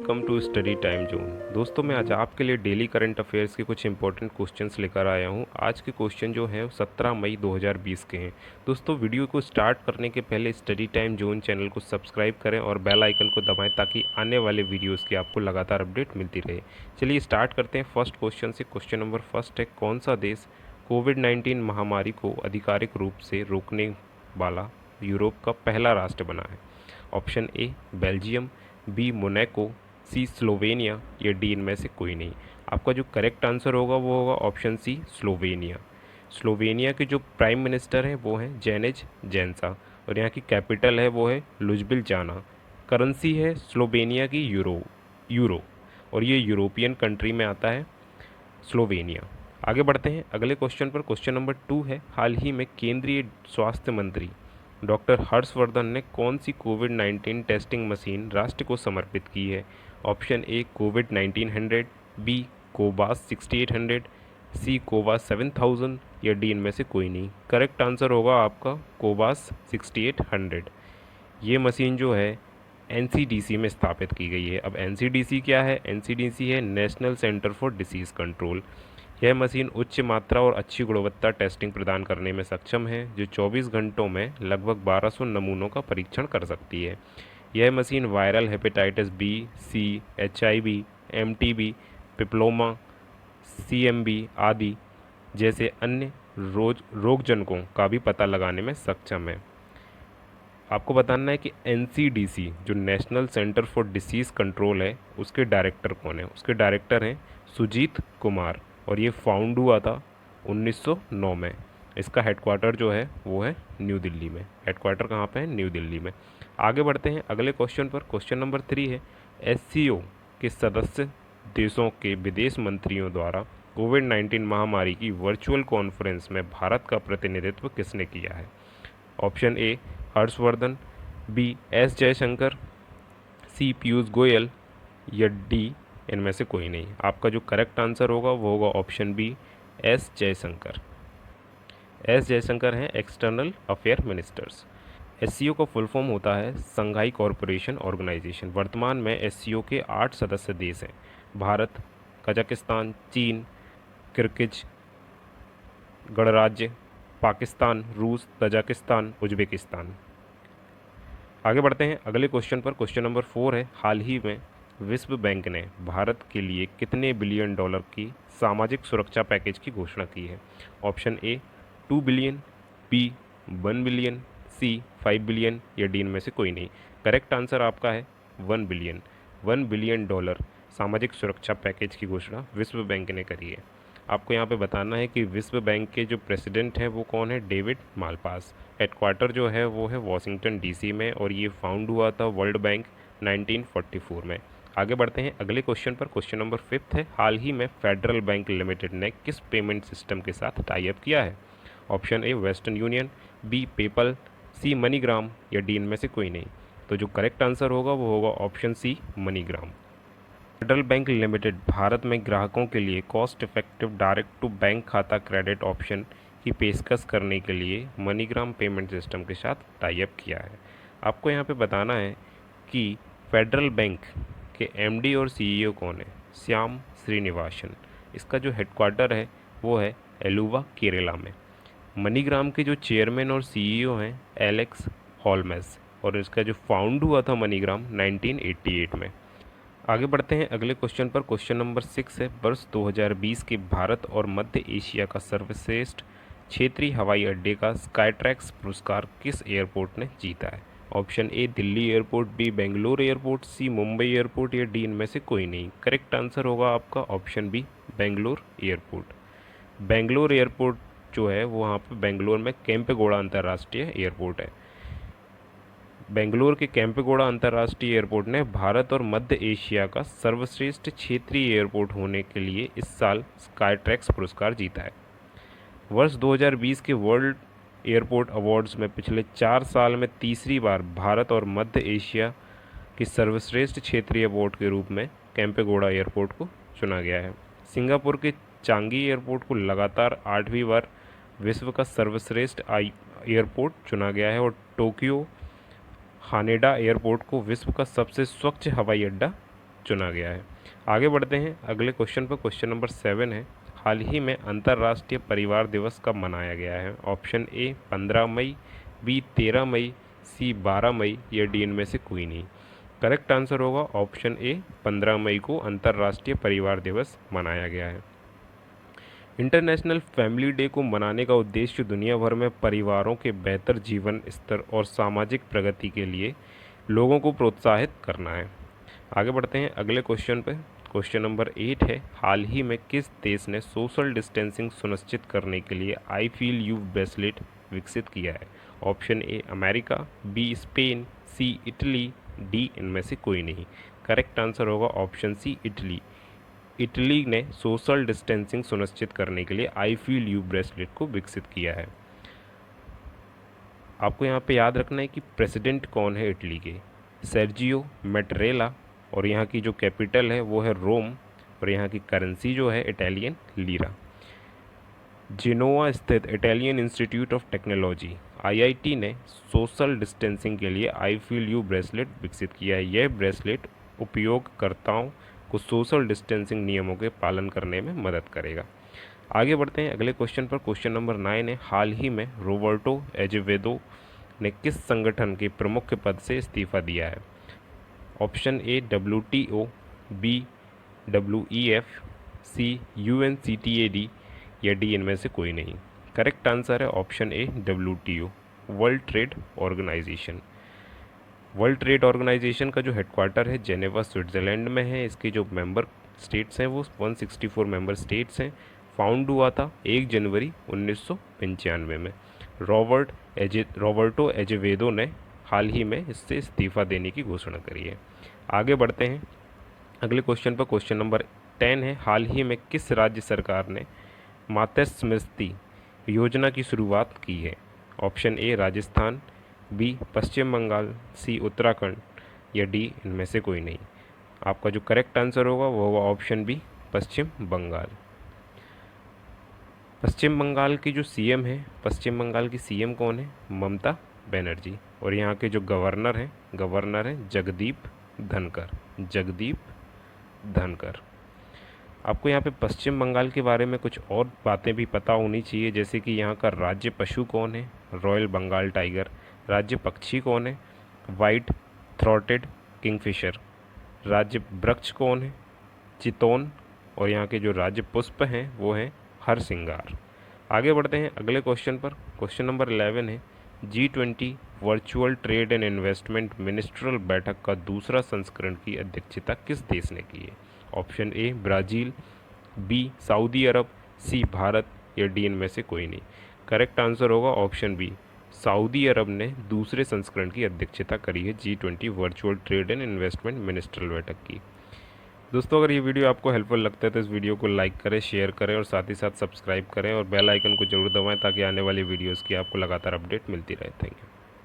Welcome to study time zone. दोस्तों मैं आज आपके लिए डेली करंट अफेयर्स के कुछ इंपॉर्टेंट क्वेश्चंस लेकर आया हूं। आज के क्वेश्चन जो हैं 17 मई 2020 के हैं। दोस्तों वीडियो को स्टार्ट करने के पहले स्टडी टाइम जोन चैनल को सब्सक्राइब करें और बेल आइकन को दबाएं ताकि आने वाले वीडियोस की आपको लगातार अपडेट मिलती रहे। चलिए स्टार्ट करते हैं फर्स्ट क्वेश्चन से। क्वेश्चन नंबर फर्स्ट है, कौन सा देश कोविड-19 महामारी को आधिकारिक रूप से रोकने वाला यूरोप का पहला राष्ट्र बना है? Option A Belgium, B Monaco, C Slovenia या डी इनमें से कोई नहीं। आपका जो करेक्ट आंसर होगा वो होगा ऑप्शन सी स्लोवेनिया। स्लोवेनिया के जो प्राइम मिनिस्टर हैं वो हैं जेनेज जेंसा और यहाँ की कैपिटल है वो है लुजबिलजाना। करेंसी है स्लोवेनिया की यूरो और ये यूरोपियन कंट्री में आता है स्लोवेनिया। आगे बढ़ते हैं अगले क्वेश्चन पर। क्वेश्चन नंबर 2 है, हाल ही में केंद्रीय स्वास्थ्य मंत्री डॉक्टर हर्षवर्धन ने कौन सी कोविड-19 टेस्टिंग मशीन राष्ट्र को समर्पित की है? ऑप्शन ए कोविड-1900, बी कोवास 6800, सी कोवास 7000 या डी इनमें से कोई नहीं। करेक्ट आंसर होगा आपका कोवास 6800। ये मशीन जो है एनसीडीसी में स्थापित की गई है। अब एनसीडीसी क्या है? एनसीडीसी है national centre for disease control. यह मशीन उच्च मात्रा और अच्छी गुणवत्ता टेस्टिंग प्रदान करने में सक्षम है, जो 24 घंटों में लगभग 1200 नमूनों का परीक्षण कर सकती है। यह मशीन वायरल हेपेटाइटिस बी, सी, एचआईवी, एमटीबी, पिप्लोमा, सीएमबी आदि जैसे अन्य रोगजनकों का भी पता लगाने में सक्षम है। आपको बताना है कि एनसीडीसी जो national centre for disease control है उसके डायरेक्टर कौन है? उसके डायरेक्टर हैं सुजीत कुमार और ये फाउंड हुआ था 1909 में। इसका हेडक्वार्टर जो है वो है न्यू दिल्ली में। हेडक्वार्टर कहाँ पे है? न्यू दिल्ली में। आगे बढ़ते हैं अगले क्वेश्चन पर। क्वेश्चन नंबर 3 है, एससीओ के सदस्य देशों के विदेश मंत्रियों द्वारा कोविड-19 महामारी की वर्चुअल कॉन्फ्रेंस में भारत का प्रतिनिधित्व किसने किया है? Option A Harshvardhan, B S Jaishankar, C Piyush Goyal या डी इनमें से कोई नहीं। आपका जो करेक्ट आंसर होगा वो होगा option B S Jaishankar. S Jaishankar हैं एक्सटर्नल अफेयर मिनिस्टर्स। एससीओ का फुल फॉर्म होता है संघाई कॉरपोरेशन ऑर्गेनाइजेशन। वर्तमान में एससीओ के 8 सदस्य देश हैं, भारत, कजाकिस्तान, चीन, किर्गिज गणराज्य, पाकिस्तान, रूस, तजाकिस्तान, उज्बेकिस्तान। आगे बढ़ते हैं अगले क्वेश्चन पर। क्वेश्चन नंबर 4 है, हाल ही में विश्व बैंक ने भारत के लिए कितने बिलियन डॉलर की सामाजिक सुरक्षा पैकेज की घोषणा की है? Option A 2 billion, B 1 billion, C 5 billion या डी इनमें से कोई नहीं। करेक्ट आंसर आपका है 1 बिलियन। 1 बिलियन डॉलर सामाजिक सुरक्षा पैकेज की घोषणा विश्व बैंक ने करी है। आपको यहाँ पे बताना है कि विश्व बैंक के जो प्रेसिडेंट हैं वो कौन है? David Malpass. हेडक्वार्टर जो है वो है वॉशिंगटन डीसी में और ये फाउंड हुआ था वर्ल्ड बैंक 1944 में। आगे बढ़ते हैं अगले क्वेश्चन पर। क्वेश्चन नंबर 5 है, हाल ही में फेडरल बैंक लिमिटेड ने किस पेमेंट सिस्टम के साथ टाई अप किया है? Option A Western Union, B PayPal, C MoneyGram या डी इनमें से कोई नहीं। तो जो करेक्ट आंसर होगा वो होगा option C MoneyGram. Federal Bank Limited भारत में ग्राहकों के लिए cost effective direct to bank खाता क्रेडिट ऑप्शन की पेशकश करने के लिए मनीग्राम पेमेंट सिस्टम के साथ टाई अप किया है। आपको यहाँ पे बताना है कि फेडरल बैंक के एमडी और सीईओ कौन है? श्याम श्रीनिवासन। इसका जो हेडक्वार्टर है वो है एलुवा केरला में। मनीग्राम के जो चेयरमैन और सीईओ हैं एलेक्स हॉलमेस और इसका जो फाउंड हुआ था मनीग्राम 1988 में। आगे बढ़ते हैं अगले क्वेश्चन पर। क्वेश्चन नंबर 6 है, वर्ष 2020 के भारत और मध्य एशिया का सर्वश्रेष्ठ क्षेत्रीय हवाई अड्डे का स्काईट्रैक्स पुरस्कार किस एयरपोर्ट ने जीता है? Option A Delhi airport, B Bangalore airport, C Mumbai airport या डी इनमें से कोई नहीं। करेक्ट आंसर होगा आपका option B Bangalore airport. Bangalore airport जो है वो वहाँ पर बेंगलोर में केम्पेगौड़ा अंतर्राष्ट्रीय एयरपोर्ट है। बेंगलोर के केम्पेगौड़ा अंतर्राष्ट्रीय एयरपोर्ट ने भारत और मध्य एशिया का सर्वश्रेष्ठ क्षेत्रीय एयरपोर्ट होने के लिए इस साल स्काईट्रैक्स पुरस्कार जीता है। वर्ष 2020 के वर्ल्ड एयरपोर्ट अवार्ड्स में पिछले 4 साल में तीसरी बार भारत और मध्य एशिया के सर्वश्रेष्ठ क्षेत्रीय एयरपोर्ट के रूप में केम्पेगौड़ा एयरपोर्ट को चुना गया है। सिंगापुर के चांगी एयरपोर्ट को लगातार 8वीं बार विश्व का सर्वश्रेष्ठ एयरपोर्ट चुना गया है और टोक्यो हानेडा एयरपोर्ट को विश्व का सबसे स्वच्छ हवाई अड्डा चुना गया है। आगे बढ़ते हैं अगले क्वेश्चन पर। क्वेश्चन नंबर 7 है, हाल ही में अंतर्राष्ट्रीय परिवार दिवस कब मनाया गया है? ऑप्शन ए 15 मई, बी 13 मई, सी 12 मई या डी इनमें से कोई नहीं। करेक्ट आंसर होगा ऑप्शन ए 15 मई को अंतर्राष्ट्रीय परिवार दिवस मनाया गया है। इंटरनेशनल फैमिली डे को मनाने का उद्देश्य दुनिया भर में परिवारों के बेहतर जीवन स्तर और सामाजिक प्रगति के लिए लोगों को प्रोत्साहित करना है। आगे बढ़ते हैं अगले क्वेश्चन पे। क्वेश्चन नंबर 8 है, हाल ही में किस देश ने सोशल डिस्टेंसिंग सुनिश्चित करने के लिए आई फील यू ब्रेसलेट विकसित किया है? Option A America, B Spain, C Italy, D इनमें से कोई नहीं। करेक्ट आंसर होगा ऑप्शन सी इटली। इटली ने सोशल डिस्टेंसिंग सुनिश्चित करने के लिए आई फील यू ब्रेसलेट को विकसित किया है। आपको यहाँ पे याद रखना है कि प्रेसिडेंट कौन है इटली के, सर्जियो मैटरेला, और यहाँ की जो कैपिटल है वो है रोम, और यहाँ की करेंसी जो है इटालियन लीरा। जिनोवा स्थित Italian Institute of Technology IIT ने सोशल डिस्टेंसिंग के लिए आई फील यू ब्रेसलेट विकसित किया है। यह ब्रेसलेट उपयोगकर्ताओं को सोशल डिस्टेंसिंग नियमों के पालन करने में मदद करेगा। आगे बढ़ते हैं अगले क्वेश्चन पर। क्वेश्चन नंबर 9 है, हाल ही में रोबर्टो एजेवेदो ने किस संगठन के प्रमुख पद से इस्तीफा दिया है? Option A WTO, B WEF, C UNCTAD या डी इनमें से कोई नहीं। करेक्ट आंसर है option A WTO, World Trade Organization. World Trade Organization का जो हेडक्वार्टर है जेनेवा स्विट्ज़रलैंड में है। इसके जो मेंबर स्टेट्स हैं वो 164 मेंबर स्टेट्स हैं। फाउंड हुआ था 1 जनवरी 1995 में। रोबर्टो एजेवेदो ने हाल ही में इससे इस्तीफा देने की घोषणा करी है। आगे बढ़ते हैं अगले क्वेश्चन पर। क्वेश्चन नंबर 10 है, हाल ही में किस राज्य सरकार ने मातृ स्मृति योजना की शुरुआत की है? ऑप्शन ए राजस्थान, बी पश्चिम बंगाल, सी उत्तराखंड या डी इनमें से कोई नहीं। आपका जो करेक्ट आंसर होगा वो होगा ऑप्शन बी पश्चिम बंगाल। पश्चिम बंगाल की जो सीएम है, पश्चिम बंगाल की सीएम कौन है? ममता बनर्जी। और यहाँ के जो गवर्नर हैं जगदीप धनकर। आपको यहाँ पे पश्चिम बंगाल के बारे में कुछ और बातें भी पता होनी चाहिए, जैसे कि यहाँ का राज्य पशु कौन है? Royal Bengal tiger. राज्य पक्षी कौन है? White throated kingfisher. राज्य वृक्ष कौन है? चितौन। और यहाँ के जो राज्य पुष्प हैं वो हैं हरसिंगार। आगे बढ़ते हैं अगले क्वेश्चन पर। क्वेश्चन नंबर 11 है, G20 virtual trade and investment ministerial बैठक का दूसरा संस्करण की अध्यक्षता किस देश ने की है? Option A Brazil, B Saudi Arab, C Bharat या डी इनमें से कोई नहीं। करेक्ट आंसर होगा ऑप्शन बी, सऊदी अरब ने दूसरे संस्करण की अध्यक्षता करी है G20 virtual trade and investment ministerial बैठक की। दोस्तों अगर ये वीडियो आपको हेल्पफुल लगता है तो इस वीडियो को लाइक करें, शेयर करें और साथ ही साथ सब्सक्राइब करें और बेल आइकन को जरूर दबाएं ताकि आने वाली वीडियोज़ की आपको लगातार अपडेट मिलती रहे। Thank you.